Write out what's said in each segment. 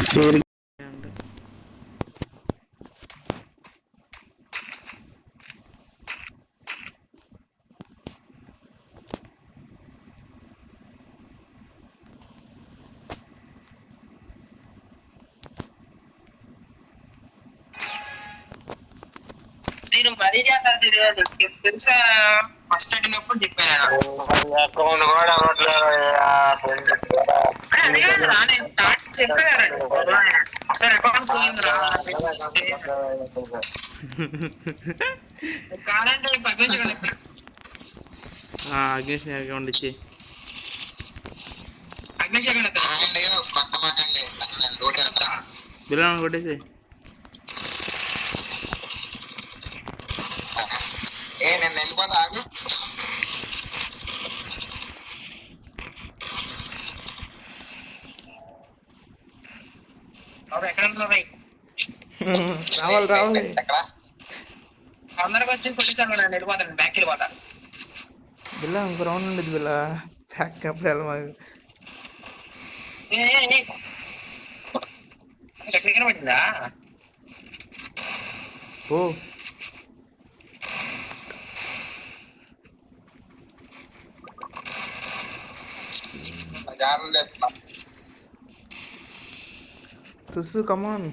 Share నేను మరీ చేస్తాను తెలియదు తెలుసా. ఫస్ట్ అడిగినప్పుడు చెప్పాను అకౌంట్ కూడా అదే కదరా నేను స్టార్ట్ చెప్పాను సార్ అకౌంట్ పోయిందిరా కాదంటే పగ్గించగలుగుతా అగ్నేష్ అకౌంట్ ఇచ్చి అగ్నిశేఖర్ బిల్లా కొట్టేసి నేను వెళ్ళిపోతా ఆగు. ఎక్కడ రావాలి అందరికి వచ్చి కొట్టిస్తాను నేను వెళ్ళిపోతాను బ్యాక్ వెళ్ళిపోతా. బిల్లా ఇంకో రౌండ్ ఉండేది బిల్లా బ్యాక్ అప్పుడు వెళ్ళ ఎక్కడికైనా పట్టిందా ఓ తుస్సు కమాన్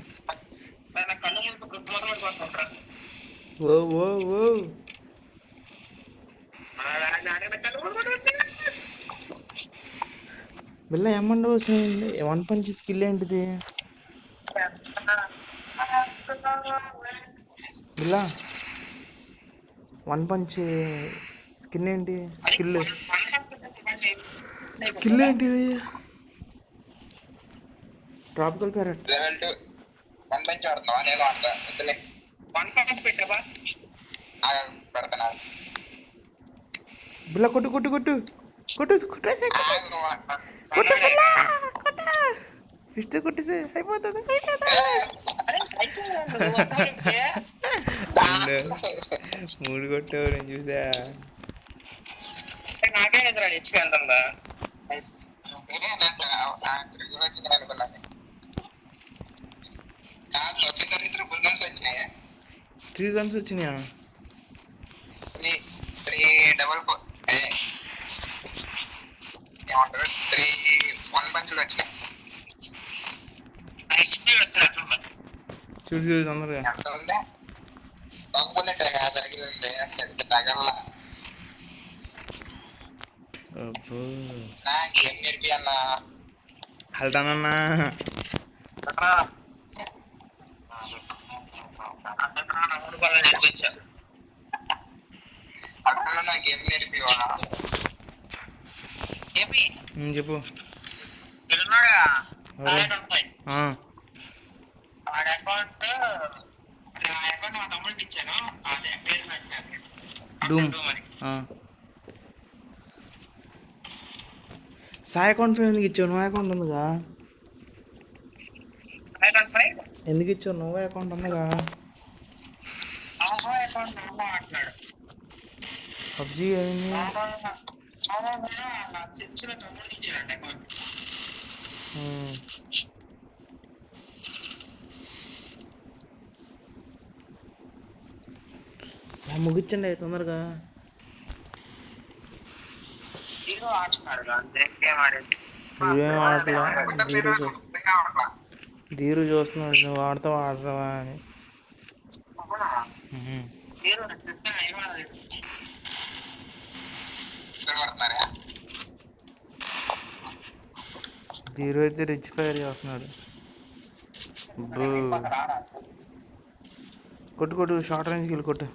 ఓ ఓ ఓ బిల్లా ఏమన్నా వచ్చింది వన్ పంచ్ స్కిల్ ఏంటిది బిల్లా వన్ పంచ్ స్కిల్ ఏంటి స్కిల్ ఏంటిది ట్రాపికల్ ప్యారెట్ బిల్లా కొట్టు కొట్టు కొట్టు కొట్టు కొట్టేసే కొట్టు బిల్లా కొట్టు ఫిస్ట్ కొట్టేసే అయిపోతుంది మూడు కొట్టావు నేను చూసా నాకే ఎదురా ఇచ్చికెళ్తుందా త్రీ గన్స్ వచ్చినాయా చూడు చూడు తొందరగా వెళ్తానన్నా చెప్పు డూమ్ సాయి అకౌంట్ ఎందుకు ఇచ్చావు నువ్వు అకౌంట్ ఉందిగా ఎందుకు ఇచ్చావు నువ్వు అకౌంట్ ఉందిగా పబ్జీ అయింది ముగించండి తొందరగా నువ్వేం ఆడట్లా ధీరు చూస్తున్నాడు నువ్వు ఆడతావా ఆడతావా అని ధీరు అయితే రిచ్ ఫైర్ చేస్తున్నాడు కొట్టు కొట్టు షార్ట్ రేంజ్కి వెళ్ళి కొట్టు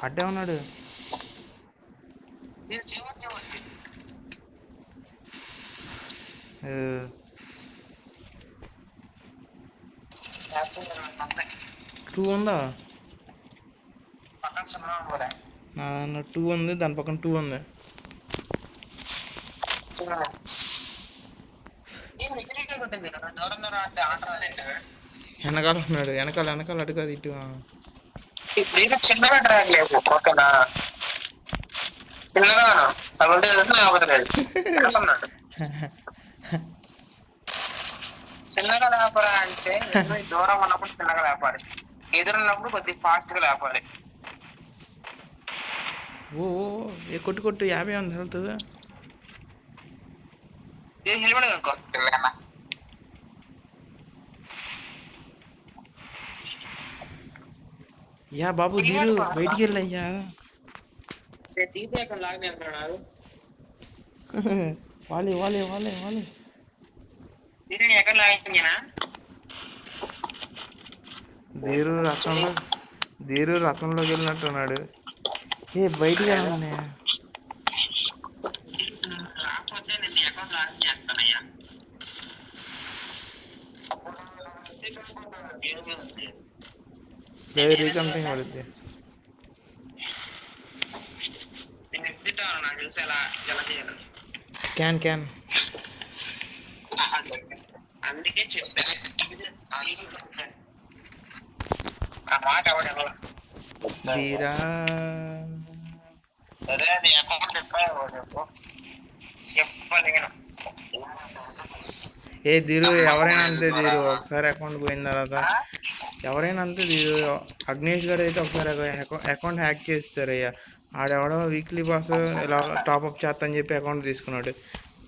అడ్డే ఉన్నాడు టూ ఉందా నా టూ ఉంది దాని పక్కన టూ ఉంది వెనకాల ఉన్నాడు వెనకాల అటు కాదు ఇటు చిన్నగా ట్రాక్ లేదు ఓకేనా చిన్నగా చిన్నగా లేపరా అంటే దూరం ఉన్నప్పుడు చిన్నగా లేపాలి, ఎదురున్నప్పుడు కొద్దిగా ఫాస్ట్ గా లేపాలి. ఓ ఓ, ఏ కొట్టు కొట్టు 50 ఉంది హెల్త్. హెల్మెట్ కనుక్కో పిల్లగా. యా బాబు దీరు బయటికి వెళ్ళయ్యా. తీసే అక్కడ లాగా అంటున్నారు. వాలే వాలే వాలే వాలే. ఎక్కడ లాగించేనా ధీరు రథంలో ధీరు రథంలోకి వెళ్ళినట్టున్నాడు. ఏ బయటికి వెళ్ళండి. రాకపోతే నేను అకౌంట్ లాగిన్ చేస్తానయ్యా. రీకంపెనీ పడుద్ది. నేను ఎగ్జిట్ అవ్వాలి, నాకు తెలిసి ఎలా ఎలా చేయాలి. క్యాన్ క్యాన్ అందుకే చెప్పాను ఆ మాట ఎవరు. ధీరా సరే నీ అకౌంట్ చెప్పు చెప్పలేను. ఏ ధీరు ఎవరైనా అంతే ధీరు, ఒకసారి అకౌంట్ పోయిన తర్వాత ఎవరైనా అంతే ధీరు. అగ్నేష్ గారు అయితే ఒకసారి అకౌంట్ హ్యాక్ చేస్తారయ్యా. ఆడెవడో వీక్లీ పాస్ ఇలా టాప్అప్ చేస్తా అని చెప్పి అకౌంట్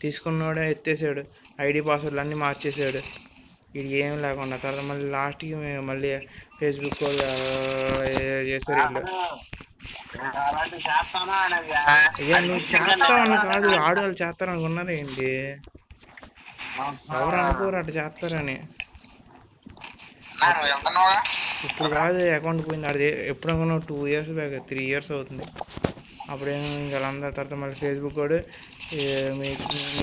తీసుకున్నాడే ఎత్తేసాడు. ఐడి పాస్వర్డ్లు అన్నీ మార్చేసాడు. ఇది ఏం లేకుండా తర్వాత మళ్ళీ లాస్ట్కి మేము మళ్ళీ ఫేస్బుక్ చేస్తారు వీళ్ళు. అయ్యా నువ్వు చేస్తావని కాదు, ఆడవాళ్ళు చేస్తారు అనుకున్నారు ఏంటి? ఎవరు అనుకోరు అట్లా చేస్తారని. ఇప్పుడు కాదు అకౌంట్ పోయింది ఆడిది, ఎప్పుడు అనుకున్నావు 2 years బ్యాక్, 3 years అవుతుంది. అప్పుడేమో ఇంకా వాళ్ళందరి తర్వాత మళ్ళీ ఫేస్బుక్ కూడా మీ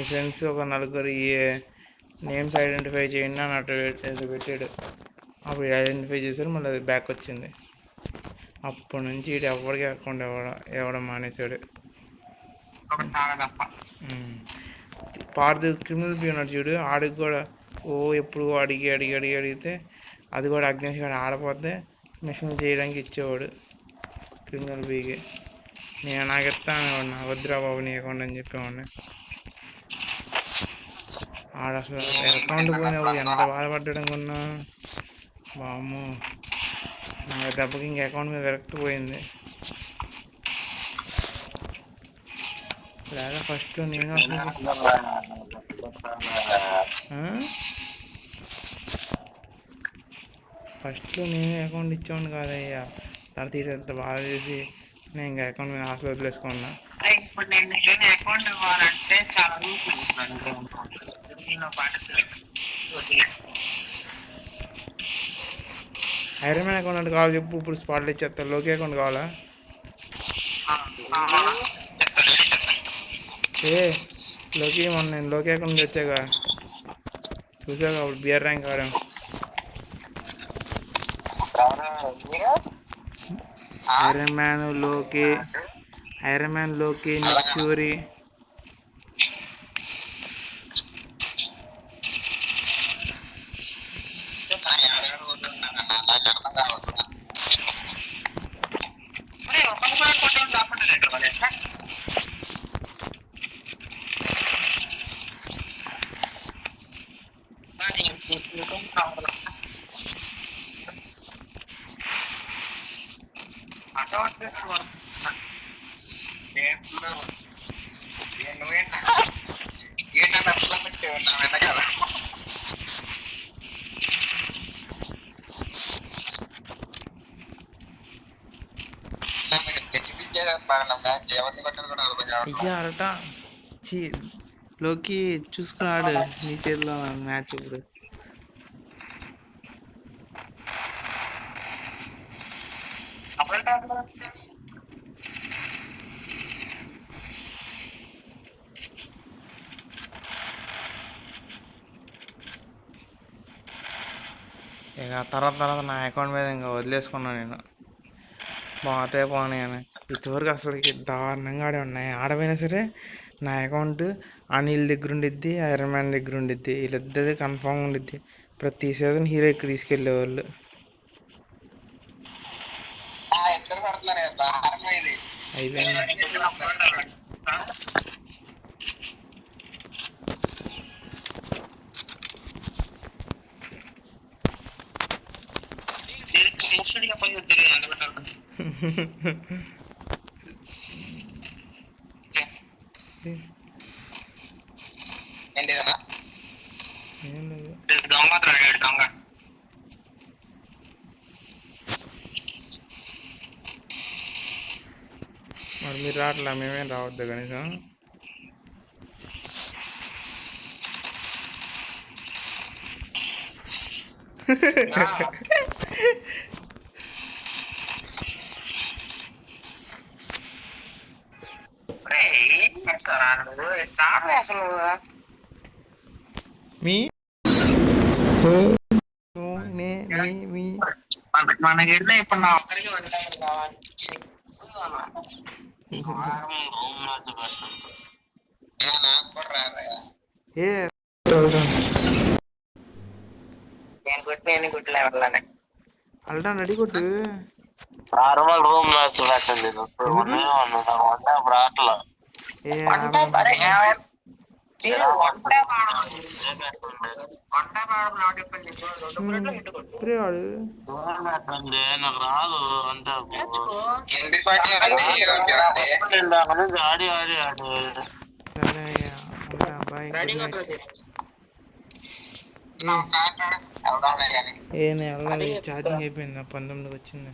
ఫ్రెండ్స్ ఒక నలుగురు ఈ నేమ్స్ ఐడెంటిఫై చేయండి అని అటు పెట్టాడు. అప్పుడు ఐడెంటిఫై చేశారు, మళ్ళీ అది బ్యాక్ వచ్చింది. అప్పటి నుంచి ఇటు ఎవరికి అకౌంట్ ఇవ్వడం మానేశాడు. పార్దు క్రిమినల్ పీ ఉన్నాడు చూడు, ఆడికి కూడా ఎప్పుడు అడిగితే అది కూడా అగ్నేష్ గారు ఆడపోతే మిషన్ చేయడానికి ఇచ్చేవాడు క్రిమినల్ బీకి. నేను నాకు ఇస్తాను, నా వద్దురా బాబు నీ అకౌంట్ అని చెప్పేవాడిని. ఆడ అసలు అకౌంట్ పోయినప్పుడు ఎంత బాధపడ్డాడు కొన్నా బామ్మో. నా దెబ్బకి ఇంక అకౌంట్ మీద విరక్తి పోయింది. లేదా ఫస్ట్లో నేను నేనే అకౌంట్ ఇచ్చేవాడిని కాదయ్యా. తర్వాత ఎంత బాధ చేసి నేను ఇంకా అకౌంట్ మీద హాస్టల్ వదిలేసుకున్నా. ఇప్పుడు నేను అకౌంట్ ఇవ్వాలంటే చాలా ఐరన్ మ్యాన్ అకౌంట్ అంటే కావాలి చెప్పు, ఇప్పుడు స్పాట్లో ఇచ్చేస్తా. లోకి అకౌంట్ కావాలా? లోకి మొన్న నేను లోకి అకౌంట్ వచ్చాగా చూసాగా, అప్పుడు బిఆర్ ర్యాంక్ ఆడాం. ఐరన్ మ్యాన్ లోకి నిక్ ఫ్యూరీ. అయ్యా అరట లోకి చూసుకున్నాడు నీ చేతిలో మ్యాచ్. ఇప్పుడు ఇక తర్వాత నా అకౌంట్ మీద ఇంకా వదిలేసుకున్నాను నేను. పోనీ అని ఇంతవరకు అసలుకి దారుణంగా ఆడే ఉన్నాయి. ఆడపోయినా సరే నా అకౌంట్ అనిల్ దగ్గర ఉండిద్ది, ఐరన్ మ్యాన్ దగ్గర ఉండిద్ది, వీళ్ళిద్దరిది కన్ఫామ్ ఉండిద్ది. ప్రతి సీజన్ హీరో ఎక్కువ తీసుకెళ్ళేవాళ్ళు. అయిపోయింది. ఏంటిదన్నా ఏం లేదు. దొంగ దొంగ మరి మీరు రావట్లా, మేమేం రావద్దు కనీసం. ఏం చేస్తారా నువ్వు రావే అసలు మీ నే నీ మీ మనకి ఇప్పుడు నా ఒక్కరికి వండాలి కావాలి నాకు కూడా రాదయా ఏ నేను కొట్టి నేను కొట్టలే వెళ్ళానే అల్టా రెడీ కొట్టు. నార్మల్ రూమ్ మ్యాచ్ పెట్టండి ఎందుకు? రాట్లా ఏ వంట రాబడి ఇప్పుడే వాడు నాకు రాదు అంతా ఆడి ఆడి ఆడి సరే అయ్యా, ఉంటా, బాయ్, గుడ్ నైట్. ఏ నేను వెళ్ళాలి, ఛార్జింగ్ అయిపోయింది, 19 వచ్చింది.